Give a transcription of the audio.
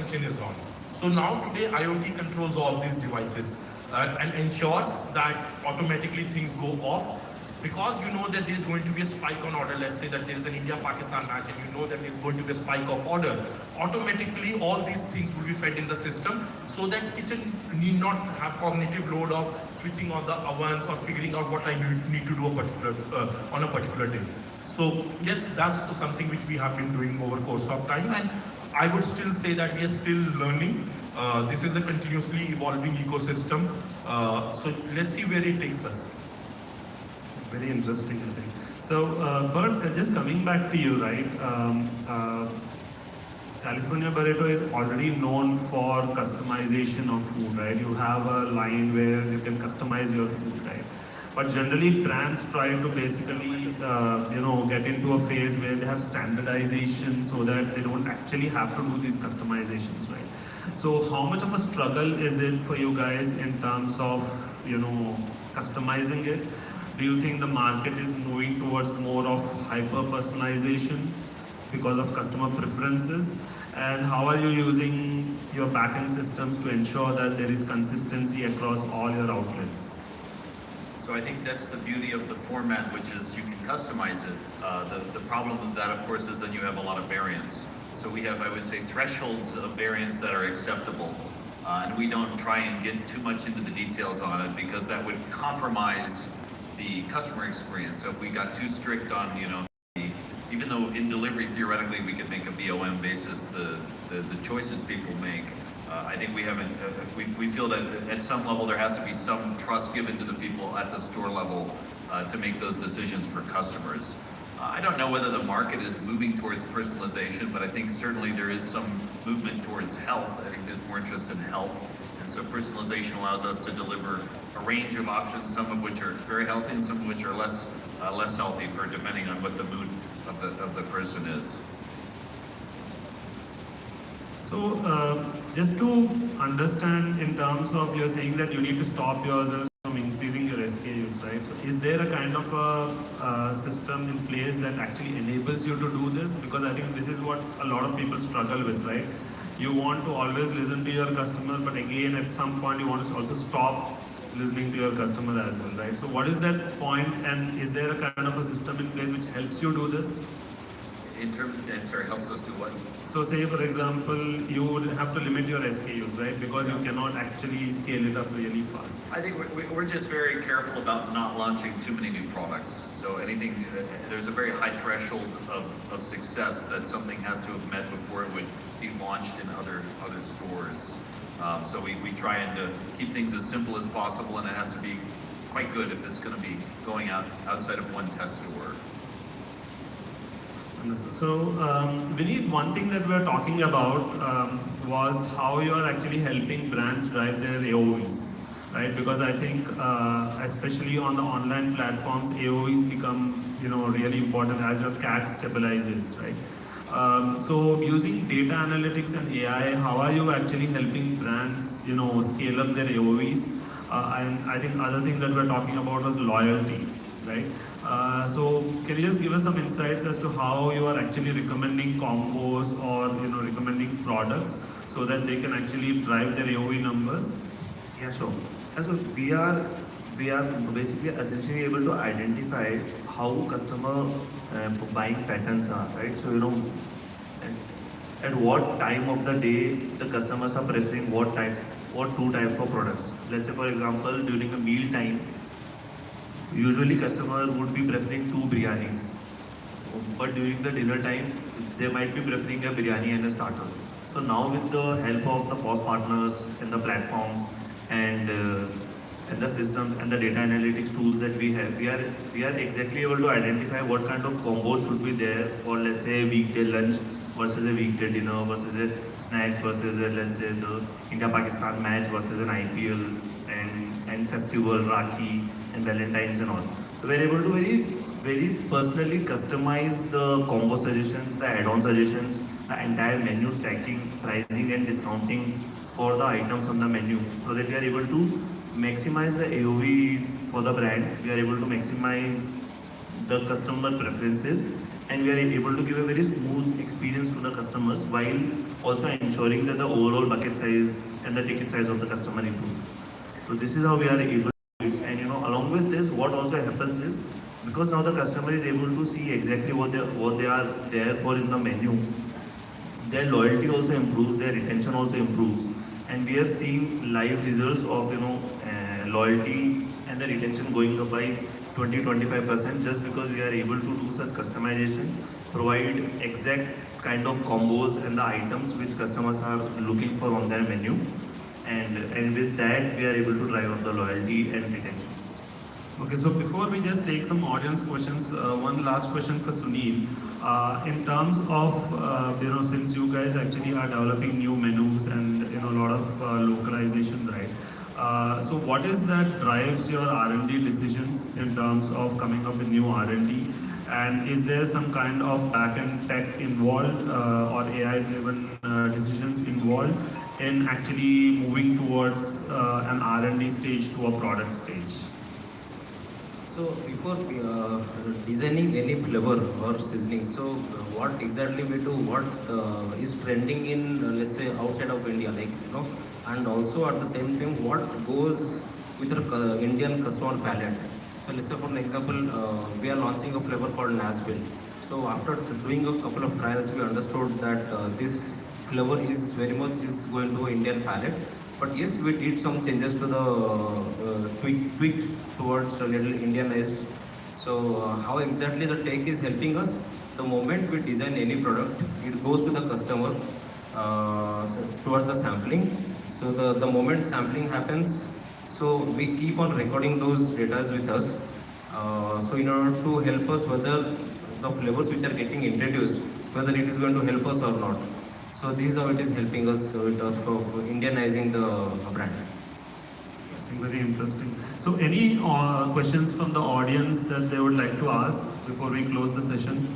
function is on. So now today IoT controls all these devices and ensures that automatically things go off, because you know that there is going to be a spike on order. Let's say that there is an India-Pakistan match and you know that there is going to be a spike of order. Automatically all these things will be fed in the system, so that kitchen need not have cognitive load of switching on the ovens or figuring out what I need to do on a particular day. So yes, that's something which we have been doing over course of time, and I would still say that we are still learning. This is a continuously evolving ecosystem. So let's see where it takes us. Very interesting, I think. So, Bert, just coming back to you, right? California Burrito is already known for customization of food, right? You have a line where you can customize your food, right? But generally, brands try to basically, get into a phase where they have standardization so that they don't actually have to do these customizations, right? So, how much of a struggle is it for you guys in terms of, customizing it? Do you think the market is moving towards more of hyper-personalization because of customer preferences? And how are you using your backend systems to ensure that there is consistency across all your outlets? So I think that's the beauty of the format, which is you can customize it. The problem with that, of course, is that you have a lot of variance. So we have, I would say, thresholds of variance that are acceptable. And we don't try and get too much into the details on it, because that would compromise the customer experience. So if we got too strict on, even though in delivery theoretically we could make a BOM basis the choices people make, I think we haven't. We feel that at some level there has to be some trust given to the people at the store level to make those decisions for customers. I don't know whether the market is moving towards personalization, but I think certainly there is some movement towards health. I think there's more interest in health. So personalization allows us to deliver a range of options, some of which are very healthy and some of which are less healthy, for depending on what the mood of the person is. So just to understand, in terms of, you're saying that you need to stop yourselves from increasing your SKUs, right? So is there a kind of a system in place that actually enables you to do this? Because I think this is what a lot of people struggle with, right? You want to always listen to your customer, but again, at some point, you want to also stop listening to your customer as well, right? So what is that point, and is there a kind of a system in place which helps you do this? Helps us do what? So say, for example, you would have to limit your SKUs, right? Because you cannot actually scale it up really fast. I think we're just very careful about not launching too many new products. So anything, there's a very high threshold of success that something has to have met before it would be launched in other stores. So we try and keep things as simple as possible, and it has to be quite good if it's going to be going outside of one test store. So, Vineet, one thing that we are talking about was how you are actually helping brands drive their AOVs, right? Because I think, especially on the online platforms, AOVs become, really important as your CAC stabilizes, right? So, using data analytics and AI, how are you actually helping brands, scale up their AOVs? And I think other thing that we're talking about was loyalty, right? So can you just give us some insights as to how you are actually recommending combos or recommending products so that they can actually drive their AOV numbers? Yeah, sure. So we are basically essentially able to identify how customer buying patterns are, right? So at what time of the day the customers are preferring what two types of products. Let's say, for example, during a meal time, usually customer would be preferring 2 biryanis, but during the dinner time they might be preferring a biryani and a starter. So now, with the help of the POS partners and the platforms and the systems and the data analytics tools that we have, we are exactly able to identify what kind of combos should be there for, let's say, a weekday lunch versus a weekday dinner versus a snacks versus let's say the India-Pakistan match versus an IPL and festival, Rakhi and Valentine's and all. So we're able to very personally customize the combo suggestions, the add-on suggestions, the entire menu stacking, pricing and discounting for the items on the menu, so that we are able to maximize the AOV for the brand. We are able to maximize the customer preferences and we are able to give a very smooth experience to the customers while also ensuring that the overall bucket size and the ticket size of the customer improves. So this is how we are able to do it. And along with this, what also happens is, because now the customer is able to see exactly what they are there for in the menu, their loyalty also improves, their retention also improves, and we have seen live results of loyalty and the retention going up by 20-25% just because we are able to do such customization, provide exact kind of combos and the items which customers are looking for on their menu, and with that we are able to drive up the loyalty and retention. Okay, so before we just take some audience questions, one last question for Sunil. In terms of, since you guys actually are developing new menus and, a lot of localization, right? So what is that drives your R&D decisions in terms of coming up with new R&D? And is there some kind of back-end tech involved or AI-driven decisions involved in actually moving towards an R&D stage to a product stage? So before designing any flavor or seasoning, so what exactly we do, what is trending in let's say outside of India, and also at the same time what goes with our Indian customer palate. So let's say for an example, we are launching a flavor called Nashville. So after doing a couple of trials, we understood that this flavor is very much is going to Indian palate. But yes, we did some changes to the tweaked towards a little Indianized. So how exactly the tech is helping us? The moment we design any product, it goes to the customer towards the sampling. So the moment sampling happens, so we keep on recording those data with us. So in order to help us whether the flavors which are getting introduced, whether it is going to help us or not. So this is how it is helping us of Indianizing the brand. I think very interesting. So any questions from the audience that they would like to ask before we close the session?